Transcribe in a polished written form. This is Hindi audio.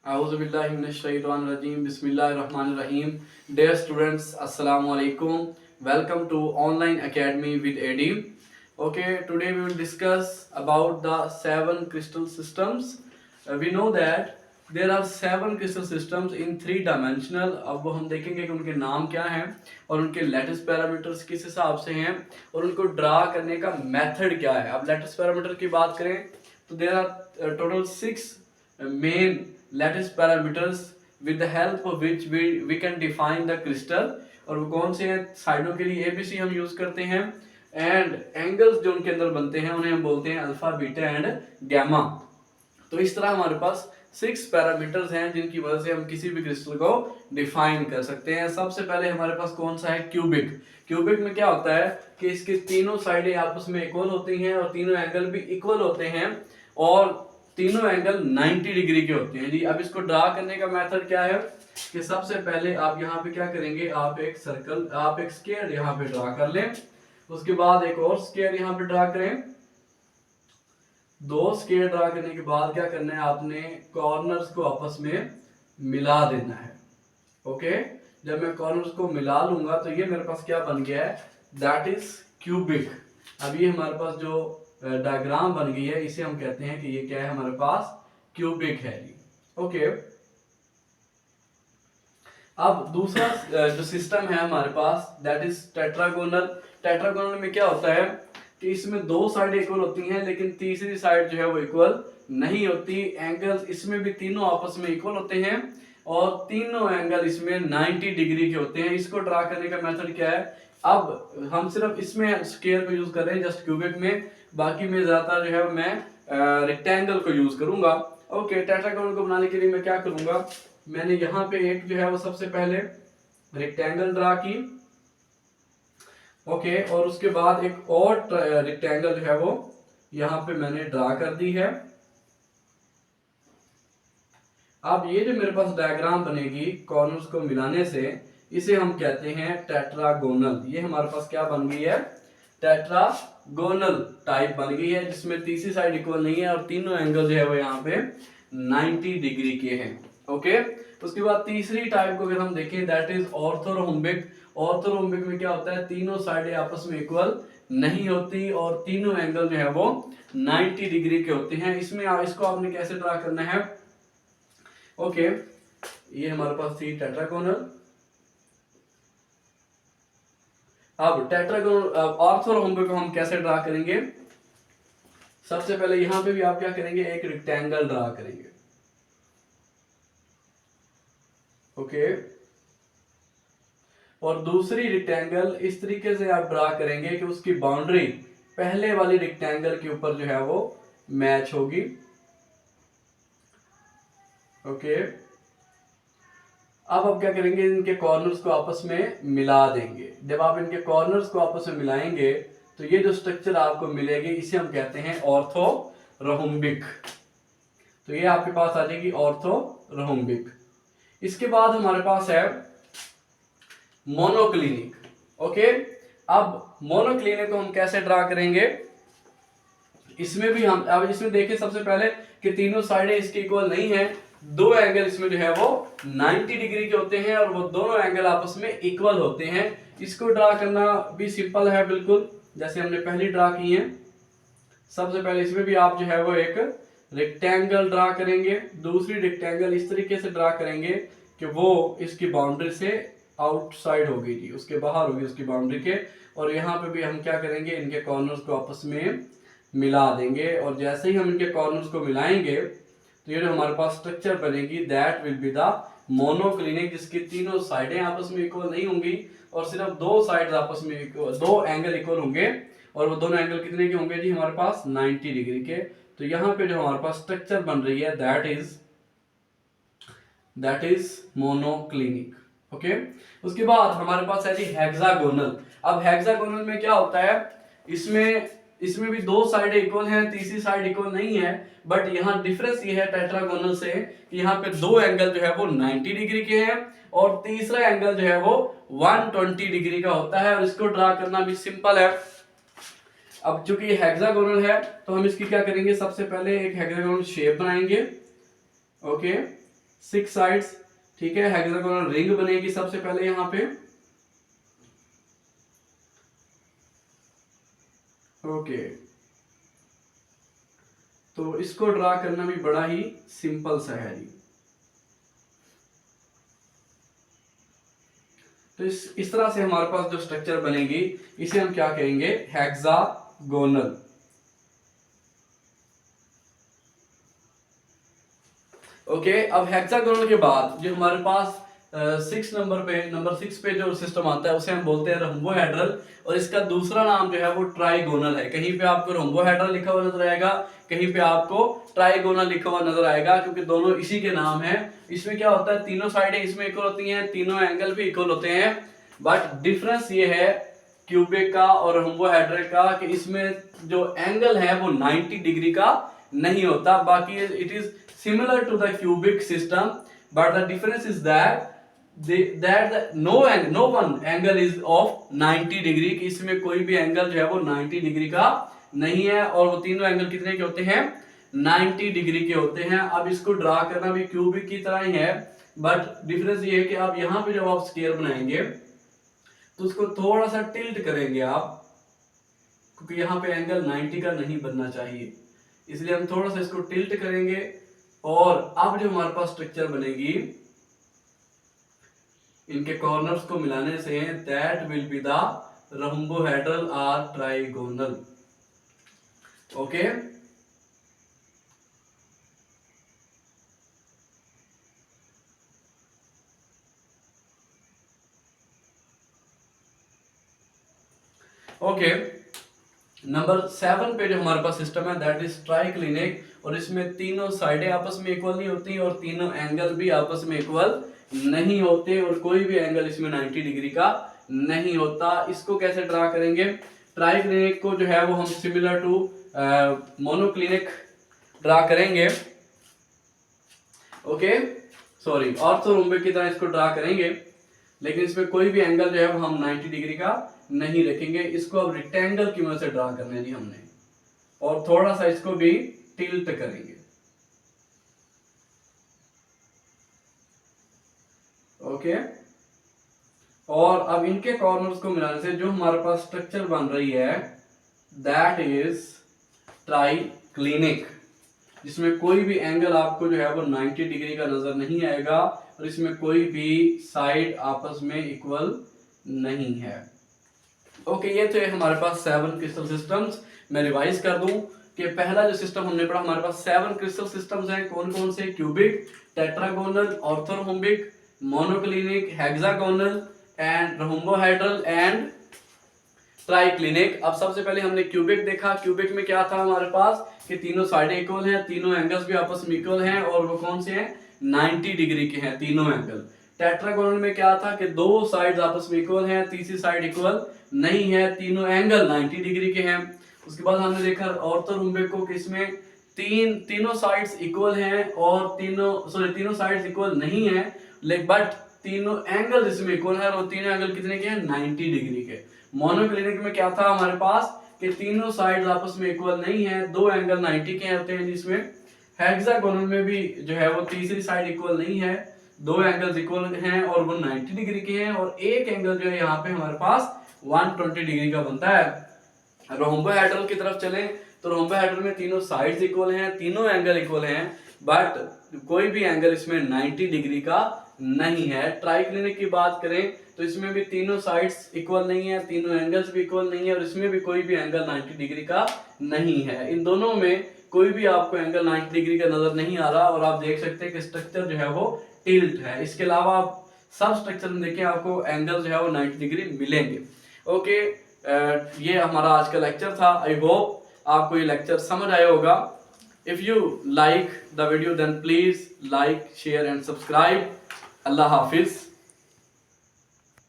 Auzubillahiminash-shaytanir-rajim. Bismillahir-rahmanir-rahim. Dear students, Assalamu alaikum. Welcome to Online Academy with AD. Okay, today we will discuss about the 7 crystal systems. We know that there are 7 crystal systems in 3 dimensional. अब वो हम देखेंगे कि उनके नाम क्या हैं और उनके लेटिस पैरामीटर्स किस हिसाब से हैं और उनको ड्रा करने का मेथड क्या है. अब लेटिस पैरामीटर की बात करें तो there are total 6 main lattice parameters with the help of which we can define the crystal. और वो कौन से हैं? साइडों के लिए ABC हम यूज करते हैं एंड एंगल्स जो उनके अंदर बनते हैं उन्हें हम बोलते हैं अल्फा, बीटा एंड गैमा. तो इस तरह हमारे पास 6 पैरामीटर्स हैं जिनकी वजह से हम किसी भी क्रिस्टल को डिफाइन कर सकते हैं. सबसे पहले हमारे पास कौन सा है? क्यूबिक. क्यूबिक में क्या होता है कि इसके तीनों साइडें आपस में इक्वल होती हैं और तीनों एंगल भी इक्वल होते हैं और तीनों एंगल 90 डिग्री के होते हैं जी. अब इसको ड्रा करने का मेथड क्या है कि सबसे पहले आप यहाँ पे क्या करेंगे, आप एक सर्कल, आप एक स्क्वायर यहाँ पे ड्रा कर लें. उसके बाद एक और स्क्वायर यहाँ पे ड्रा करें. 2 स्क्वायर ड्रा करने के बाद क्या करना है, आपने कॉर्नर्स को आपस में मिला देना है. ओके, जब मैं कॉर्नर्स को मिला लूंगा तो ये मेरे पास क्या बन गया है, दैट इज क्यूबिक. अब ये हमारे पास जो डायग्राम बन गई है इसे हम कहते हैं कि ये क्या है, हमारे पास क्यूबिक है जी. ओके, अब दूसरा जो सिस्टम है हमारे पास दैट इज टेट्रागोनल. टेट्रागोनल में क्या होता है कि इसमें 2 साइड इक्वल होती हैं लेकिन तीसरी साइड जो है वो इक्वल नहीं होती. एंगल्स इसमें भी तीनों आपस में इक्वल होते हैं और तीनों एंगल इसमें 90 डिग्री के होते हैं. इसको ड्रा करने का मेथड क्या है, अब हम सिर्फ इसमें स्क्वायर को यूज कर रहे हैं जस्ट क्यूबिक में, बाकी में ज्यादातर जो है मैं रेक्टेंगल को यूज करूंगा. ओके, टेट्रागोनल को बनाने के लिए मैं क्या करूंगा, मैंने यहाँ पे एक जो है वो सबसे पहले रेक्टेंगल ड्रा की. ओके, और उसके बाद एक और रेक्टेंगल जो है वो यहाँ पे मैंने ड्रा कर दी है. अब ये जो मेरे पास डायग्राम बनेगी कॉर्नर्स को मिलाने से, इसे हम कहते हैं टेट्रागोनल. ये हमारे पास क्या बन गई है, टेट्रागोनल टाइप बन गई है जिसमें तीसरी साइड इक्वल नहीं है और तीनों एंगल जो है वो यहाँ पे 90 डिग्री के हैं. ओके, उसके बाद तीसरी टाइप को अगर हम देखें दैट इज ऑर्थोरोम्बिक. ऑर्थोरोम्बिक में क्या होता है, तीनों साइडें आपस में इक्वल नहीं होती और तीनों एंगल जो है वो 90 डिग्री के होते हैं. इसमें इसको आपने कैसे ड्रा करना है. ओके, ये हमारे पास थी टेट्रागोनल. अब टेट्रागोनल ऑर्थोरोम्बिक को हम कैसे ड्रा करेंगे, सबसे पहले यहां पे भी आप क्या करेंगे, एक रेक्टेंगल ड्रा करेंगे. ओके, और दूसरी रेक्टेंगल इस तरीके से आप ड्रा करेंगे कि उसकी बाउंड्री पहले वाली रेक्टेंगल के ऊपर जो है वो मैच होगी. ओके, अब आप क्या करेंगे, इनके कॉर्नर्स को आपस में मिला देंगे. जब आप इनके कॉर्नर्स को आपस में मिलाएंगे तो ये जो स्ट्रक्चर आपको मिलेगी इसे हम कहते हैं ऑर्थोरोम्बिक. तो ये आपके पास आ जाएगी ऑर्थोरोम्बिक. इसके बाद हमारे पास है मोनोक्लिनिक. ओके, अब मोनोक्लिनिक को हम कैसे ड्रा करेंगे, इसमें भी हम अब इसमें देखें सबसे पहले कि तीनों साइडें इसके इक्वल नहीं है. 2 एंगल इसमें जो है वो 90 डिग्री के होते हैं और वो दोनों एंगल आपस में इक्वल होते हैं. इसको ड्रा करना भी सिंपल है बिल्कुल, जैसे हमने पहले ड्रा की है. सबसे पहले इसमें भी आप जो है वो एक रेक्टेंगल ड्रा करेंगे. दूसरी रेक्टेंगल इस तरीके से ड्रा करेंगे कि वो इसकी बाउंड्री से आउटसाइड होगी जी, उसके बाहर होगी उसकी बाउंड्री के. और यहाँ पे भी हम क्या करेंगे, इनके कॉर्नर्स को आपस में मिला देंगे. और जैसे ही हम इनके कॉर्नर्स को मिलाएंगे तो ये जो हमारे पास स्ट्रक्चर बनेगी that will be the monoclinic, जिसकी तीनों साइडें आपस में इक्वल नहीं होंगी और सिर्फ 2 साइड्स आपस में 2 एंगल इक्वल होंगे. और वो दोनों एंगल कितने के होंगे जी, हमारे पास 90 डिग्री के. तो यहाँ पे जो हमारे पास स्ट्रक्चर बन रही है दैट इज मोनोक्लिनिक. ओके, उसके बाद हमारे पास है जी हेक्सागोनल. अब हेक्सागोनल में क्या होता है, इसमें भी 2 साइडें इक्वल हैं, तीसरी साइड इक्वल नहीं है. बट यहाँ डिफरेंस ये है टेट्रागोनल से कि यहाँ पे 2 एंगल जो है वो 90 डिग्री के हैं और तीसरा एंगल जो है वो 120 डिग्री का होता है. और इसको ड्रा करना भी सिंपल है. अब चूंकि हेक्सागोनल है तो हम इसकी क्या करेंगे, सबसे पहले एक हेक्सागोनल शेप बनाएंगे. ओके, 6 साइड्स, ठीक है। हेक्सागोनल रिंग बनेगी सबसे पहले यहाँ पे, ओके। तो इसको ड्रा करना भी बड़ा ही सिंपल सा है जी। तो इस तरह से हमारे पास जो स्ट्रक्चर बनेगी इसे हम क्या कहेंगे, हेक्सागोनल। ओके, अब हेक्सागोनल के बाद जो हमारे पास नंबर 6 पे जो सिस्टम आता है उसे हम बोलते हैं रोम्बोहेड्रल, और इसका दूसरा नाम जो है वो ट्राइगोनल है। कहीं पे आपको रोम्बोहेड्रल लिखा हुआ नजर आएगा, कहीं पे आपको ट्राइगोनल लिखा हुआ नजर आएगा, क्योंकि दोनों इसी के नाम हैं। इसमें क्या होता है, तीनों साइडें इसमें इक्वल होती हैं, तीनों एंगल भी इक्वल होते हैं, बट डिफरेंस ये है क्यूबिक का और रोम्बोहेड्रल का कि इसमें जो एंगल है वो 90 डिग्री का नहीं होता। बाकी it is similar to the cubic system, but the difference is that no one angle is of 90 degree, कि इसमें कोई भी एंगल जो है वो 90 डिग्री का नहीं है, और वो तीनों एंगल कितने के होते हैं, 90 डिग्री के होते हैं। अब इसको ड्रा करना भी क्यूबिक की तरह ही है, बट डिफरेंस ये है कि आप यहाँ पे जब आप स्क्वायर बनाएंगे तो उसको थोड़ा सा टिल्ट करेंगे आप, क्योंकि यहाँ पे एंगल 90 का नहीं बनना चाहिए, इसलिए हम थोड़ा सा इसको टिल्ट करेंगे। और अब जो हमारे पास स्ट्रक्चर बनेगी, इनके कॉर्नर्स को मिलाने से, that will be the rhombohedral और ट्राइगोनल। Okay, okay. नंबर 7 पे जो हमारे पास सिस्टम है दैट इज ट्राइक्लिनिक, और इसमें तीनों साइडें आपस में इक्वल नहीं होती और तीनों एंगल भी आपस में इक्वल नहीं होते, और कोई भी एंगल इसमें 90 डिग्री का नहीं होता। इसको कैसे ड्रा करेंगे, ट्राइक्लिनिक को जो है वो हम सिमिलर टू मोनोक्लिनिक ड्रा करेंगे, ओके, सॉरी, ऑर्थोरोम्बिक की तरह इसको ड्रा करेंगे, लेकिन इसमें कोई भी एंगल जो है वो हम 90 डिग्री का नहीं रखेंगे। इसको अब रेक्टेंगल की मदद से ड्रा करना है जी हमने, और थोड़ा सा इसको भी टिल्ट करेंगे, ओके। और अब इनके कॉर्नर्स को मिलाने से जो हमारे पास स्ट्रक्चर बन रही है दैट इज ट्राइक्लिनिक, जिसमें कोई भी एंगल आपको जो है वो 90 डिग्री का नजर नहीं आएगा, और इसमें कोई भी साइड आपस में इक्वल नहीं है। ओके, ये तो हमारे पास 7 क्रिस्टल सिस्टम्स। मैं रिवाइज कर दूं कि पहला जो सिस्टम हमने पढ़ा, हमारे पास 7 क्रिस्टल सिस्टम्स हैं। कौन कौन से, cubic, tetragonal, orthorhombic, monoclinic, hexagonal and rhombohedral and triclinic. अब सबसे पहले हमने क्यूबिक देखा। क्यूबिक में क्या था हमारे पास कि तीनों साइडें इक्वल हैं, तीनों एंगल्स भी आपस में इक्वल हैं, और वो कौन से हैं, 90 डिग्री के हैं तीनों एंगल। टेट्रागोनल में क्या था कि दो साइड्स आपस में इक्वल हैं, तीसरी साइड इक्वल नहीं है, तीनों एंगल 90 डिग्री के हैं। उसके बाद हमने देखा ऑर्थोरोम्बिक को, किसमें तीनों साइड्स इक्वल हैं और तीनों साइड्स इक्वल नहीं है, बट तीनों एंगल इसमें इक्वल है, और तीनों एंगल कितने के हैं, 90 डिग्री के। मोनोक्लिनिक में क्या था हमारे पास कि तीनों साइड्स आपस में इक्वल नहीं है, दो एंगल 90 के होते हैं जिसमें। हेक्सागोनल में भी जो है वो तीसरी साइड इक्वल नहीं है, दो एंगल्स इक्वल हैं और वो 90 डिग्री के हैं, और एक एंगल जो है यहाँ पे हमारे पास 120 डिग्री का बनता है। रोम्बोहेड्रल की तरफ चलें तो रोम्बोहेड्रल में तीनों साइड्स इक्वल हैं, तीनों एंगल इक्वल हैं, बट कोई भी एंगल इसमें 90 डिग्री का नहीं है। ट्राइक्लिनिक की बात करें तो इसमें भी तीनों साइड्स इक्वल नहीं है, तीनों एंगल्स भी इक्वल नहीं है, और इसमें भी कोई भी एंगल 90 डिग्री का नहीं है। इन दोनों में कोई भी आपको एंगल 90 डिग्री का नजर नहीं आ रहा, और आप देख सकते हैं कि स्ट्रक्चर जो है वो टिल्ट है। इसके अलावा आप सब स्ट्रक्चर में देखिए आपको एंगल जो है वो 90 डिग्री मिलेंगे। ओके, ये हमारा आज का लेक्चर था। आई होप आपको ये लेक्चर समझ आया होगा। If you like the video then please like, share and subscribe. अल्लाह हाफिज।